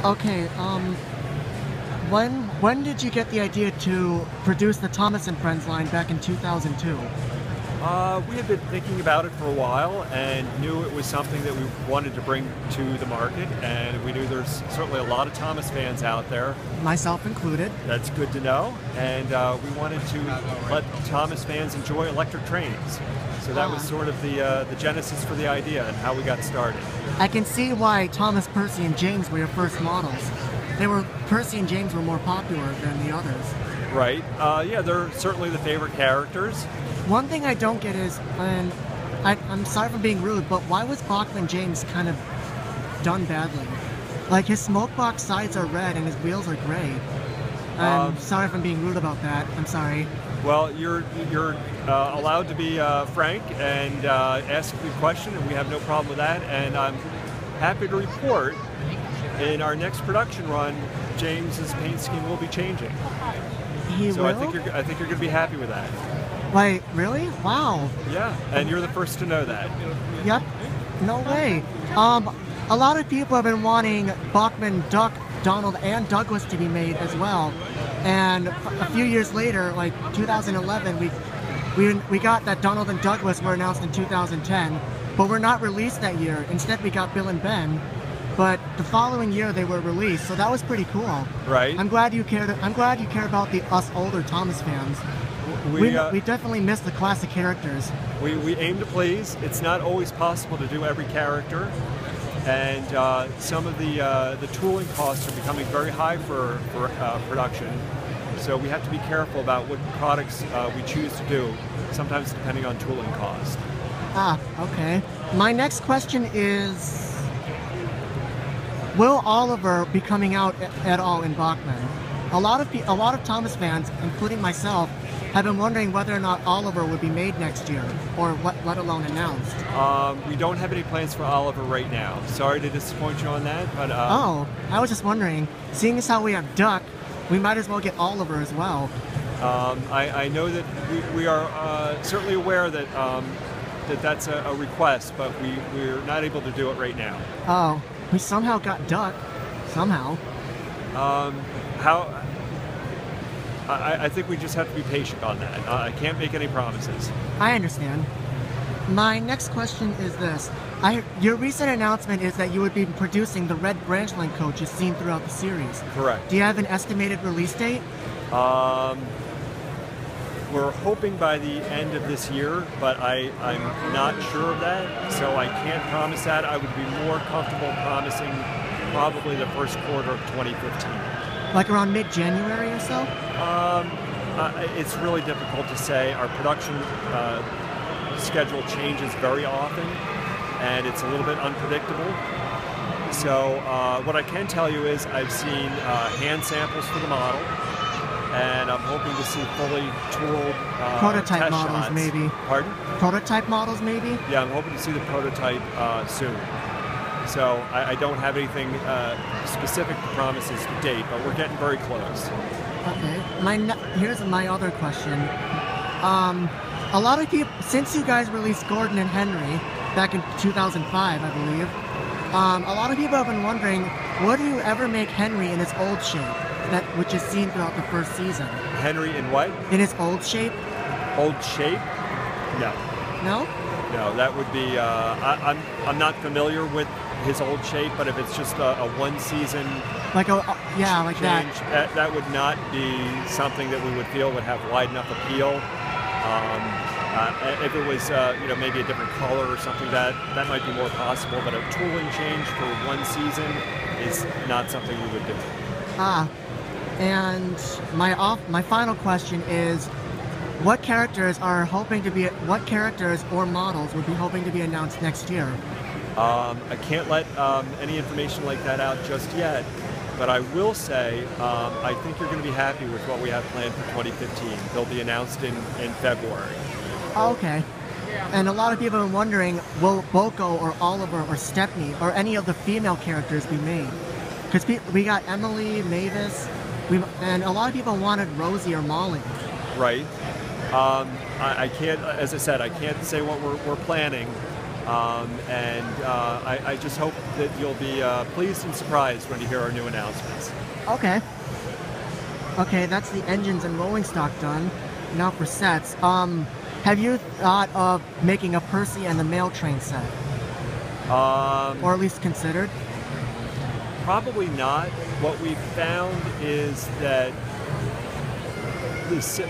Okay, when did you get the idea to produce the Thomas and Friends line back in 2002? We had been thinking about it for a while and knew it was something that we wanted to bring to the market, and we knew there's certainly a lot of Thomas fans out there. Myself included. That's good to know, and we wanted to let Thomas fans enjoy electric trains. So that was sort of the genesis for the idea and how we got started. I can see why Thomas, Percy, and James were your first models. Percy and James were more popular than the others. Right. Yeah, they're certainly the favorite characters. One thing I don't get is, and I'm sorry for being rude, but why was Bachmann James kind of done badly? Like, his smoke box sides are red and his wheels are gray. I'm sorry if I'm being rude about that. I'm sorry. Well, you're allowed to be frank and ask a good question, and we have no problem with that. And I'm happy to report in our next production run, James's paint scheme will be changing. He will? I think you're going to be happy with that. Wait, really? Wow. Yeah, and you're the first to know that. Yep. No way. A lot of people have been wanting Bachmann, Duck, Donald, and Douglas to be made as well. And a few years later, like 2011, we got that Donald and Douglas were announced in 2010, but were not released that year. Instead, we got Bill and Ben. But the following year they were released, so that was pretty cool. Right. I'm glad you care about us older Thomas fans. We definitely miss the classic characters. We aim to please. It's not always possible to do every character, and some of the tooling costs are becoming very high for production. So we have to be careful about what products we choose to do, sometimes depending on tooling cost. Ah, okay. My next question is, will Oliver be coming out at all in Bachmann? A lot of Thomas fans, including myself, have been wondering whether or not Oliver would be made next year, or let alone announced. We don't have any plans for Oliver right now. Sorry to disappoint you on that, but... Oh, I was just wondering, seeing as how we have Duck, we might as well get Oliver as well. I know that we are certainly aware that that's a request, but we're not able to do it right now. Oh, we somehow got Duck. Somehow. I think we just have to be patient on that. I can't make any promises. I understand. My next question is this. Your recent announcement is that you would be producing the red branch-line coaches seen throughout the series. Correct. Do you have an estimated release date? We're hoping by the end of this year, but I'm not sure of that, so I can't promise that. I would be more comfortable promising probably the first quarter of 2015. Like around mid-January or so? It's really difficult to say. Our production schedule changes very often, and it's a little bit unpredictable. So what I can tell you is I've seen hand samples for the model, and I'm hoping to see fully tooled prototype test models, shots. Maybe. Pardon? Prototype models, maybe? Yeah, I'm hoping to see the prototype soon. So I don't have anything specific to promise as to date, but we're getting very close. Okay. Here's my other question. A lot of people, since you guys released Gordon and Henry back in 2005, I believe, a lot of people have been wondering, would you ever make Henry in his old shape, which is seen throughout the first season? Henry in what? In his old shape? Old shape? No. No? No, that would be. I'm not familiar with his old shape, but if it's just a one season, like like change, that would not be something that we would feel would have wide enough appeal. If it was maybe a different color or something, that might be more possible. But a tooling change for one season is not something we would do. And my final question is, what characters or models would be hoping to be announced next year? I can't let any information like that out just yet, but I will say I think you're going to be happy with what we have planned for 2015. They'll be announced in February. Okay. And a lot of people are wondering, will Boko or Oliver or Stepney or any of the female characters be made? Because we got Emily, Mavis, and a lot of people wanted Rosie or Molly. Right. I can't, as I said, I can't say what we're planning, and I just hope that you'll be pleased and surprised when you hear our new announcements. Okay. Okay, that's the engines and rolling stock done. Now for sets. Have you thought of making a Percy and the Mail Train set? Or at least considered? Probably not. What we've found is that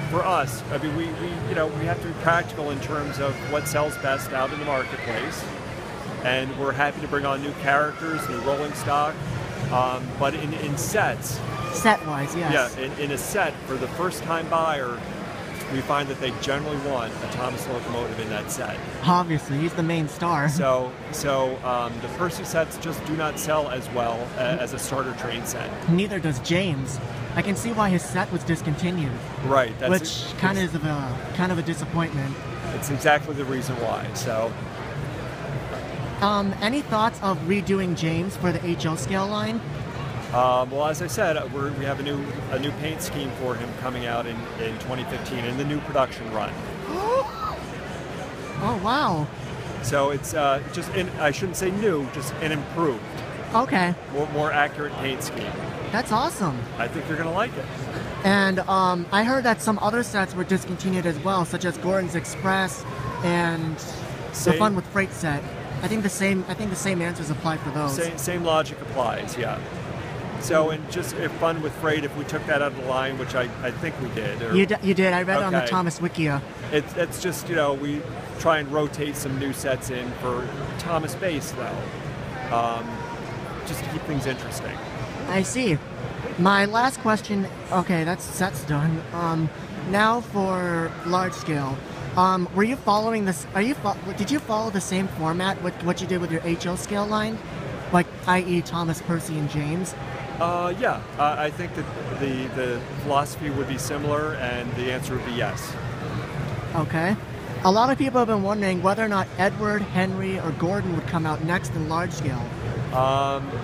for us, I mean, we have to be practical in terms of what sells best out in the marketplace, and we're happy to bring on new characters, new rolling stock, but in sets. Set-wise, yes. Yeah, in a set, for the first-time buyer, we find that they generally want a Thomas locomotive in that set. Obviously, he's the main star. So the Percy sets just do not sell as well as a starter train set. Neither does James. I can see why his set was discontinued. Right. Which kind of a disappointment. It's exactly the reason why. So. Any thoughts of redoing James for the HO scale line? Well, as I said, we have a new paint scheme for him coming out in 2015 in the new production run. Oh wow! So it's I shouldn't say new, just an improved. Okay. More accurate paint scheme. That's awesome. I think you're gonna like it. And I heard that some other sets were discontinued as well, such as Gordon's Express and the Fun with Freight set. I think the same answers apply for those. Same logic applies, yeah. So, and just Fun with Freight, if we took that out of the line, which I think we did. You did. I read it on the Thomas Wikia. It's just, we try and rotate some new sets in for Thomas base, though, just to keep things interesting. I see. My last question, okay, that's done. Now for large scale. Were you following this? Did you follow the same format with what you did with your HO scale line, like i.e. Thomas, Percy, and James? Yeah. I think that the philosophy would be similar, and the answer would be yes. Okay. A lot of people have been wondering whether or not Edward, Henry, or Gordon would come out next in large scale.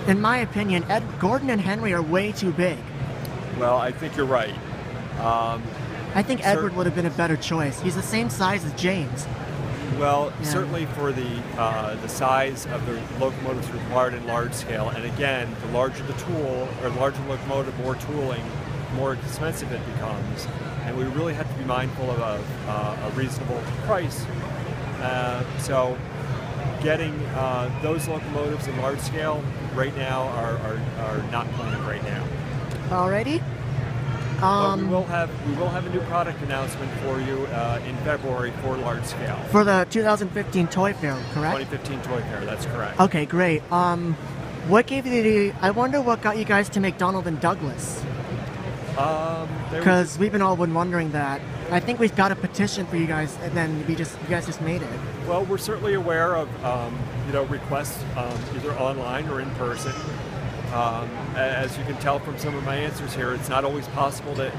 In my opinion, Gordon and Henry are way too big. Well, I think you're right. I think Edward would have been a better choice. He's the same size as James. Well, yeah. Certainly for the size of the locomotives required in large scale, and again, the larger the tool, or larger locomotive, more tooling, more expensive it becomes. And we really have to be mindful of a reasonable price. So getting those locomotives in large scale right now are not planned right now. Alrighty. But we will have a new product announcement for you in February for large scale. For the 2015 Toy Fair, correct? 2015 Toy Fair, that's correct. Okay, great. What gave you I wonder what got you guys to make Donald and Douglas? Because we've been all wondering that. I think we've got a petition for you guys, and then you guys just made it. Well, we're certainly aware of requests either online or in person. As you can tell from some of my answers here, it's not always possible to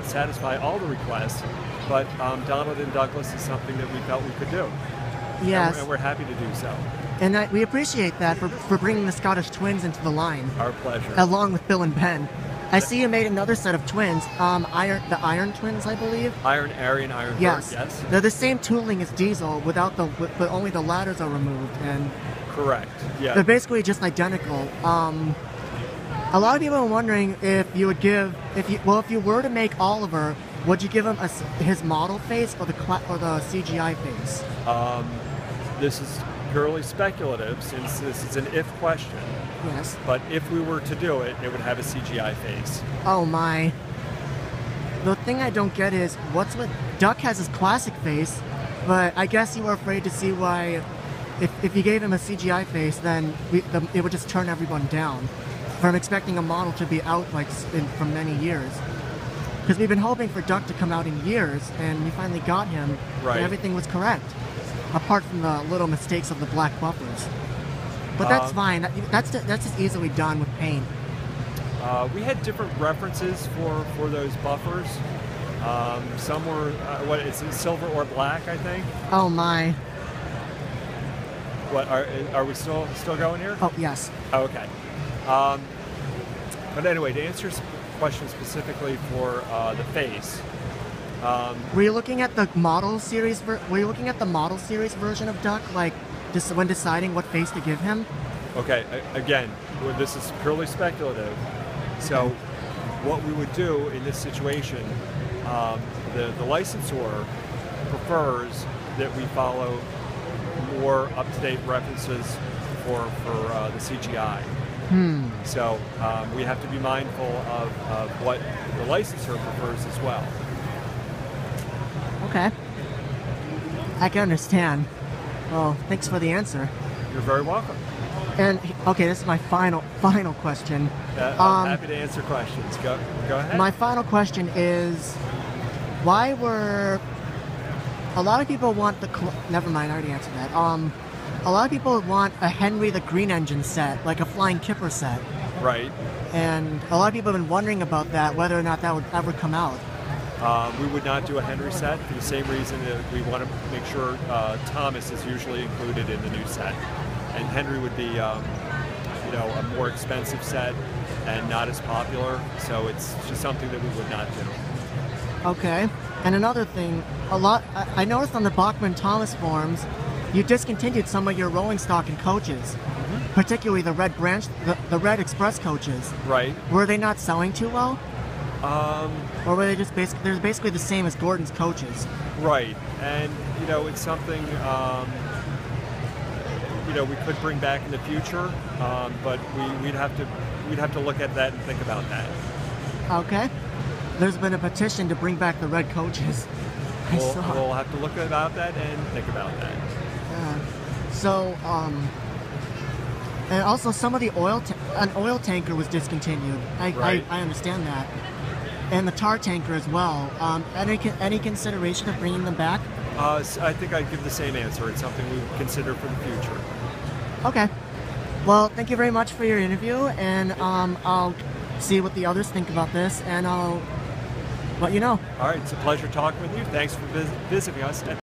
satisfy all the requests, but Donald and Douglas is something that we felt we could do. Yes. And we're happy to do so. And we appreciate that for bringing the Scottish twins into the line. Our pleasure. Along with Bill and Ben. I see you made another set of twins, the Iron Twins, I believe. Iron Aryan, Iron Bird, yes. They're the same tooling as Diesel, but only the ladders are removed, and correct. Yeah. They're basically just identical. A lot of people are wondering if you were to make Oliver, would you give him his model face or the CGI face? This is purely speculative, since this is an if question. Yes. But if we were to do it, it would have a CGI face. Oh my. The thing I don't get is, Duck has his classic face, but I guess you were afraid to see why, if you gave him a CGI face, then it would just turn everyone down from expecting a model to be out for many years. Because we've been hoping for Duck to come out in years, and we finally got him, right. And everything was correct, apart from the little mistakes of the black buffers. But that's fine. That's just easily done with paint. We had different references for those buffers. Some were it's silver or black, I think. Oh my. What are we still going here? Oh yes. Oh, okay. But anyway, to answer your question specifically for the face. Were you looking at the model series? Were you looking at the model series version of Duck, when deciding what face to give him? Okay, again, this is purely speculative. So what we would do in this situation, the licensor prefers that we follow more up-to-date references for the CGI. So we have to be mindful of what the licensor prefers as well. Okay. I can understand. Well, thanks for the answer. You're very welcome. And okay, this is my final question. I'm happy to answer questions. Go ahead. My final question is, why were a lot of people want the? Never mind, I already answered that. A lot of people want a Henry the Green Engine set, like a Flying Kipper set. Right. And a lot of people have been wondering about that, whether or not that would ever come out. We would not do a Henry set for the same reason that we want to make sure Thomas is usually included in the new set. And Henry would be, a more expensive set and not as popular, so it's just something that we would not do. Okay. And another thing, I noticed on the Bachmann Thomas forums, you discontinued some of your rolling stock and coaches, particularly the Red Branch, the Red Express coaches. Right. Were they not selling too well? Or were they just they're basically the same as Gordon's coaches? Right. And it's something we could bring back in the future, but we'd have to look at that and think about that. Okay. There's been a petition to bring back the red coaches. We'll have to look about that and think about that. So, and also some of the an oil tanker was discontinued. Right. I understand that. And the tar tanker as well. Any consideration of bringing them back? I think I'd give the same answer. It's something we would consider for the future. Okay. Well, thank you very much for your interview, and I'll see what the others think about this, and I'll let you know. All right, it's a pleasure talking with you. Thanks for visiting us.